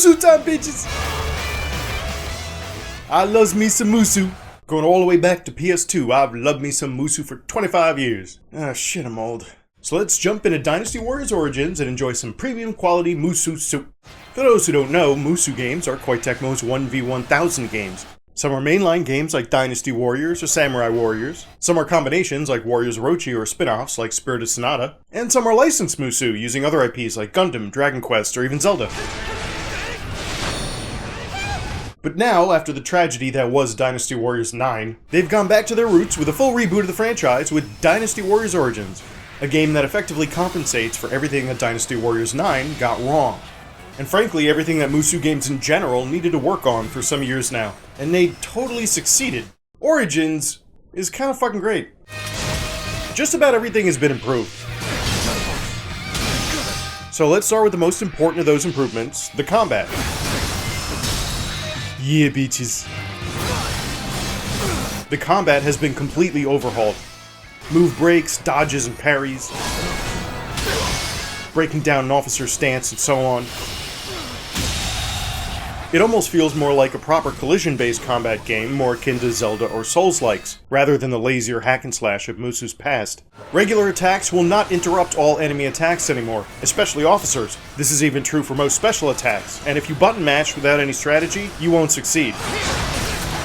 Musu time, bitches! I loves me some Musu. Going all the way back to PS2, I've loved me some Musu for 25 years. Ah, shit, I'm old. So let's jump into Dynasty Warriors Origins and enjoy some premium quality Musu soup. For those who don't know, Musu games are Koei Tecmo's 1v1000 games. Some are mainline games like Dynasty Warriors or Samurai Warriors. Some are combinations like Warriors Orochi or spin-offs like Spirited Sonata. And some are licensed Musu using other IPs like Gundam, Dragon Quest, or even Zelda. But now, after the tragedy that was Dynasty Warriors 9, they've gone back to their roots with a full reboot of the franchise with Dynasty Warriors Origins, a game that effectively compensates for everything that Dynasty Warriors 9 got wrong. And frankly, everything that Musu games in general needed to work on for some years now. And they totally succeeded. Origins is kind of fucking great. Just about everything has been improved. So let's start with the most important of those improvements, the combat. Yeah, bitches. The combat has been completely overhauled. Move breaks, dodges, and parries. Breaking down an officer's stance and so on. It almost feels more like a proper collision-based combat game, more akin to Zelda or Souls-likes, rather than the lazier hack-and-slash of Musu's past. Regular attacks will not interrupt all enemy attacks anymore, especially officers. This is even true for most special attacks, and if you button mash without any strategy, you won't succeed.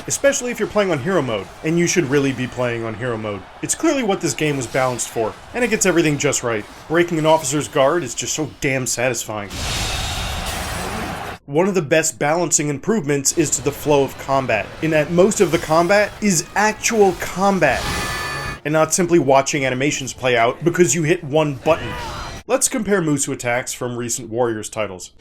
Especially if you're playing on Hero Mode, and you should really be playing on Hero Mode. It's clearly what this game was balanced for, and it gets everything just right. Breaking an officer's guard is just so damn satisfying. One of the best balancing improvements is to the flow of combat, in that most of the combat is actual combat, and not simply watching animations play out because you hit one button. Let's compare Musu attacks from recent Warriors titles.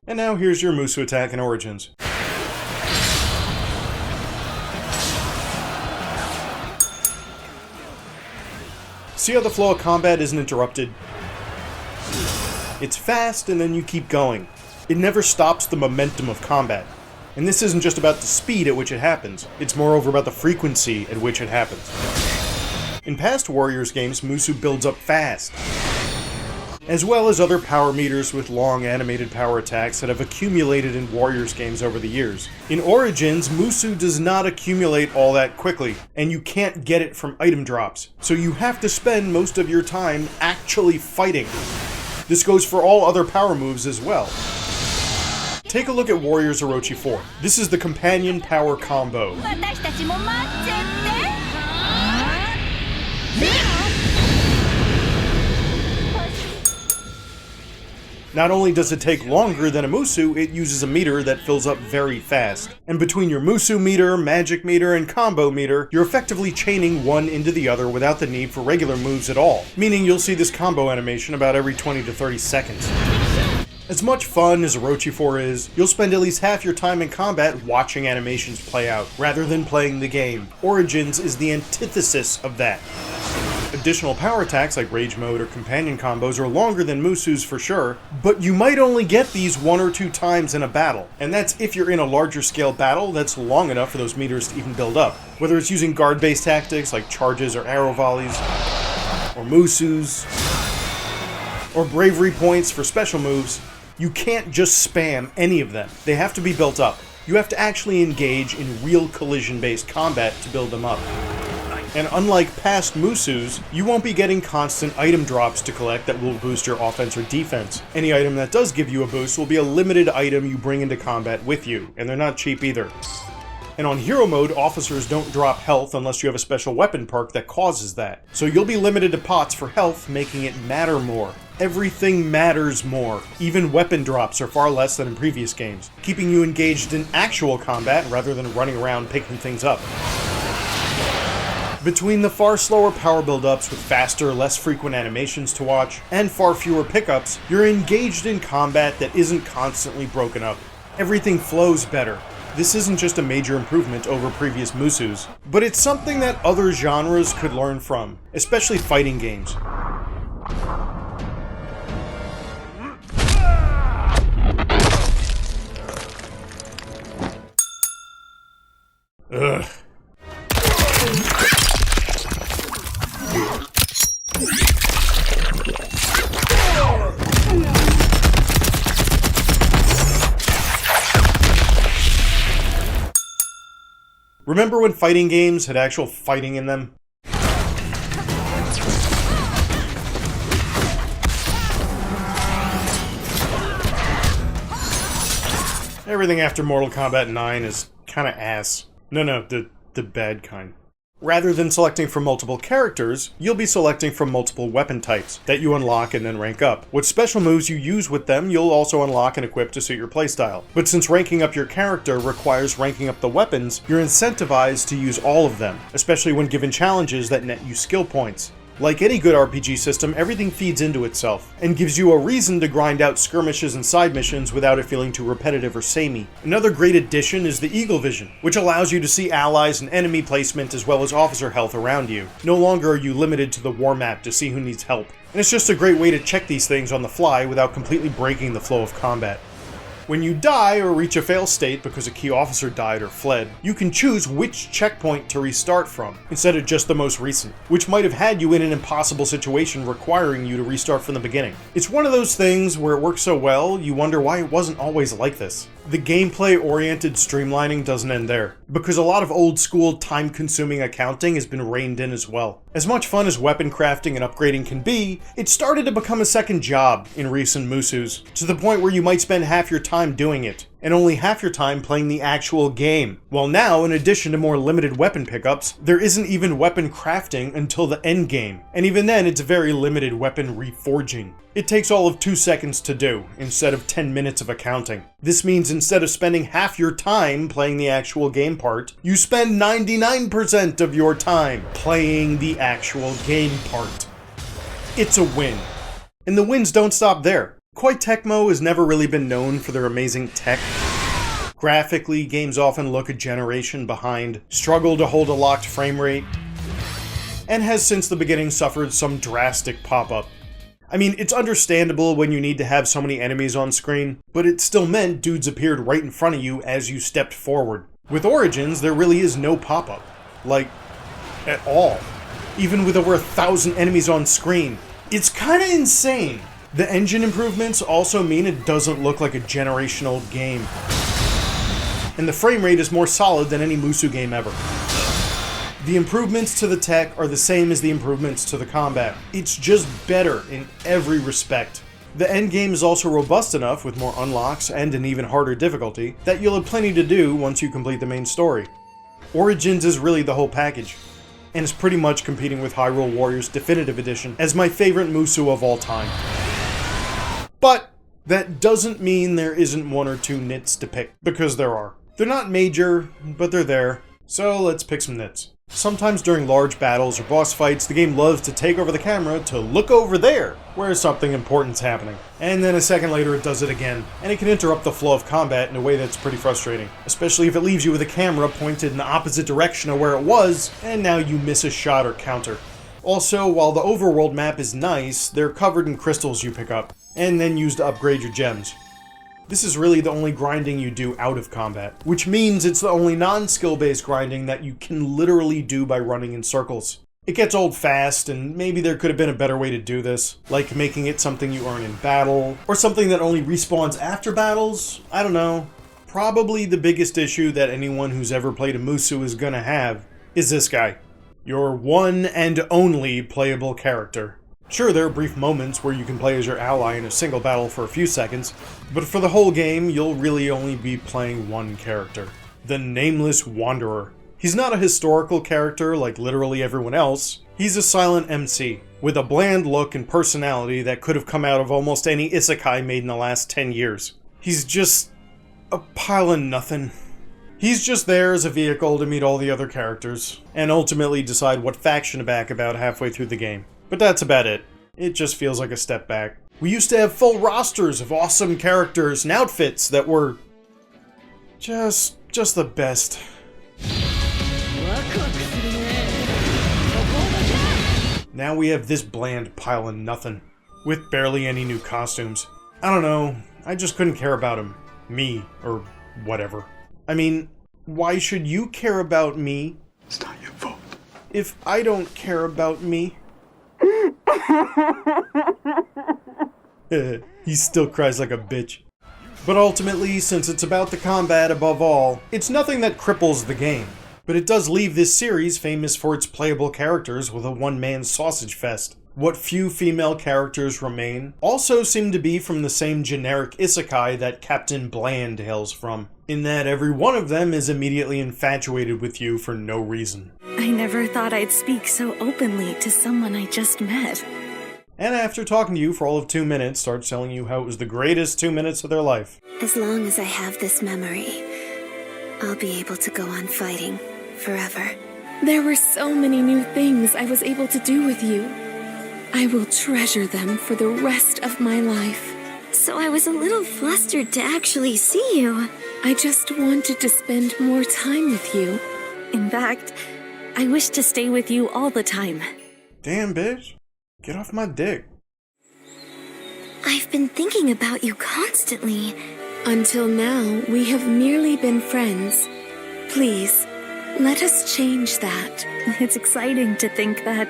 And now here's your Musu attack in Origins. See how the flow of combat isn't interrupted? It's fast and then you keep going. It never stops the momentum of combat. And this isn't just about the speed at which it happens, it's moreover about the frequency at which it happens. In past Warriors games, Musu builds up fast, as well as other power meters with long animated power attacks that have accumulated in Warriors games over the years. In Origins, Musu does not accumulate all that quickly, and you can't get it from item drops, so you have to spend most of your time actually fighting. This goes for all other power moves as well. Take a look at Warriors Orochi 4. This is the companion power combo. Not only does it take longer than a Musu, it uses a meter that fills up very fast. And between your Musu meter, magic meter, and combo meter, you're effectively chaining one into the other without the need for regular moves at all. Meaning you'll see this combo animation about every 20 to 30 seconds. As much fun as Orochi 4 is, you'll spend at least half your time in combat watching animations play out, rather than playing the game. Origins is the antithesis of that. Additional power attacks like Rage Mode or Companion combos are longer than Musu's for sure, but you might only get these one or two times in a battle, and that's if you're in a larger scale battle that's long enough for those meters to even build up. Whether it's using guard-based tactics like charges or arrow volleys, or Musu's, or bravery points for special moves, you can't just spam any of them. They have to be built up. You have to actually engage in real collision-based combat to build them up. And unlike past Musus, you won't be getting constant item drops to collect that will boost your offense or defense. Any item that does give you a boost will be a limited item you bring into combat with you, and they're not cheap either. And on Hero Mode, officers don't drop health unless you have a special weapon perk that causes that. So you'll be limited to pots for health, making it matter more. Everything matters more. Even weapon drops are far less than in previous games, keeping you engaged in actual combat rather than running around picking things up. Between the far slower power build-ups with faster, less frequent animations to watch, and far fewer pickups, you're engaged in combat that isn't constantly broken up. Everything flows better. This isn't just a major improvement over previous Musus, but it's something that other genres could learn from, especially fighting games. Ugh. Remember when fighting games had actual fighting in them? Everything after Mortal Kombat 9 is kinda ass. No, the bad kind. Rather than selecting from multiple characters, you'll be selecting from multiple weapon types that you unlock and then rank up. What special moves you use with them, you'll also unlock and equip to suit your playstyle. But since ranking up your character requires ranking up the weapons, you're incentivized to use all of them, especially when given challenges that net you skill points. Like any good RPG system, everything feeds into itself, and gives you a reason to grind out skirmishes and side missions without it feeling too repetitive or samey. Another great addition is the Eagle Vision, which allows you to see allies and enemy placement as well as officer health around you. No longer are you limited to the war map to see who needs help. And it's just a great way to check these things on the fly without completely breaking the flow of combat. When you die or reach a fail state because a key officer died or fled, you can choose which checkpoint to restart from, instead of just the most recent, which might have had you in an impossible situation requiring you to restart from the beginning. It's one of those things where it works so well, you wonder why it wasn't always like this. The gameplay-oriented streamlining doesn't end there, because a lot of old-school, time-consuming accounting has been reined in as well. As much fun as weapon crafting and upgrading can be, it started to become a second job in recent Musus, to the point where you might spend half your time doing it, and only half your time playing the actual game. Well now, in addition to more limited weapon pickups, there isn't even weapon crafting until the end game, and even then it's very limited weapon reforging. It takes all of 2 seconds to do, instead of 10 minutes of accounting. This means instead of spending half your time playing the actual game part, you spend 99% of your time playing the actual game part. It's a win. And the wins don't stop there. Koei Tecmo has never really been known for their amazing tech. Graphically, games often look a generation behind, struggle to hold a locked frame rate, and has since the beginning suffered some drastic pop-up. I mean, it's understandable when you need to have so many enemies on screen, but it still meant dudes appeared right in front of you as you stepped forward. With Origins, there really is no pop-up. Like, at all. Even with over 1,000 enemies on screen. It's kinda insane. The engine improvements also mean it doesn't look like a generational game. And the frame rate is more solid than any Musu game ever. The improvements to the tech are the same as the improvements to the combat. It's just better in every respect. The endgame is also robust enough, with more unlocks and an even harder difficulty, that you'll have plenty to do once you complete the main story. Origins is really the whole package, and is pretty much competing with Hyrule Warriors Definitive Edition as my favorite Musu of all time. But that doesn't mean there isn't one or two nits to pick, because there are. They're not major, but they're there, so let's pick some nits. Sometimes during large battles or boss fights, the game loves to take over the camera to look over there, where something important's happening. And then a second later it does it again, and it can interrupt the flow of combat in a way that's pretty frustrating. Especially if it leaves you with a camera pointed in the opposite direction of where it was, and now you miss a shot or counter. Also, while the overworld map is nice, they're covered in crystals you pick up, and then used to upgrade your gems. This is really the only grinding you do out of combat, which means it's the only non-skill-based grinding that you can literally do by running in circles. It gets old fast, and maybe there could have been a better way to do this, like making it something you earn in battle, or something that only respawns after battles. I don't know. Probably the biggest issue that anyone who's ever played a Musu is gonna have is this guy. Your one and only playable character. Sure, there are brief moments where you can play as your ally in a single battle for a few seconds, but for the whole game, you'll really only be playing one character. The Nameless Wanderer. He's not a historical character like literally everyone else. He's a silent MC, with a bland look and personality that could have come out of almost any isekai made in the last 10 years. He's just a pile of nothing. He's just there as a vehicle to meet all the other characters, and ultimately decide what faction to back about halfway through the game. But that's about it. It just feels like a step back. We used to have full rosters of awesome characters and outfits that were... just the best. Now we have this bland pile of nothing, with barely any new costumes. I don't know, I just couldn't care about him. Me, or whatever. I mean, why should you care about me? It's not your fault. If I don't care about me? He still cries like a bitch. But ultimately, since it's about the combat above all, it's nothing that cripples the game. But it does leave this series famous for its playable characters with a one-man sausage fest. What few female characters remain also seem to be from the same generic isekai that Captain Bland hails from, in that every one of them is immediately infatuated with you for no reason. I never thought I'd speak so openly to someone I just met. And after talking to you for all of 2 minutes, starts telling you how it was the greatest 2 minutes of their life. As long as I have this memory, I'll be able to go on fighting forever. There were so many new things I was able to do with you. I will treasure them for the rest of my life. So I was a little flustered to actually see you. I just wanted to spend more time with you. In fact, I wish to stay with you all the time. Damn, bitch. Get off my dick. I've been thinking about you constantly. Until now, we have merely been friends. Please, let us change that. It's exciting to think that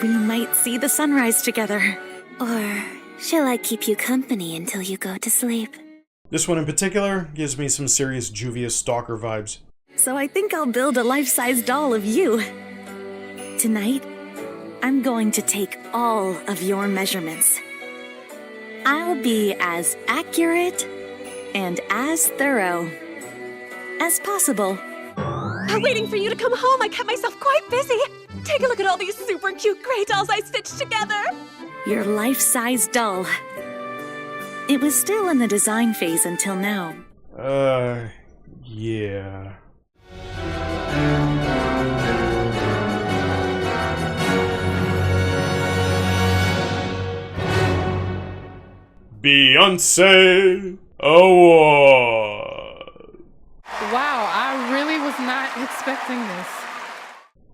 we might see the sunrise together. Or shall I keep you company until you go to sleep? This one in particular gives me some serious Juvia stalker vibes. So I think I'll build a life-size doll of you. Tonight, I'm going to take all of your measurements. I'll be as accurate and as thorough as possible. I'm waiting for you to come home. I kept myself quite busy. Take a look at all these super cute gray dolls I stitched together. Your life-size doll. It was still in the design phase until now. Yeah. Beyonce Award. Wow, I really was not expecting this.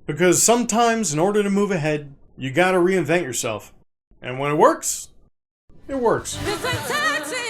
Because sometimes, in order to move ahead, you gotta reinvent yourself. And when it works, it works. This ain't taxi.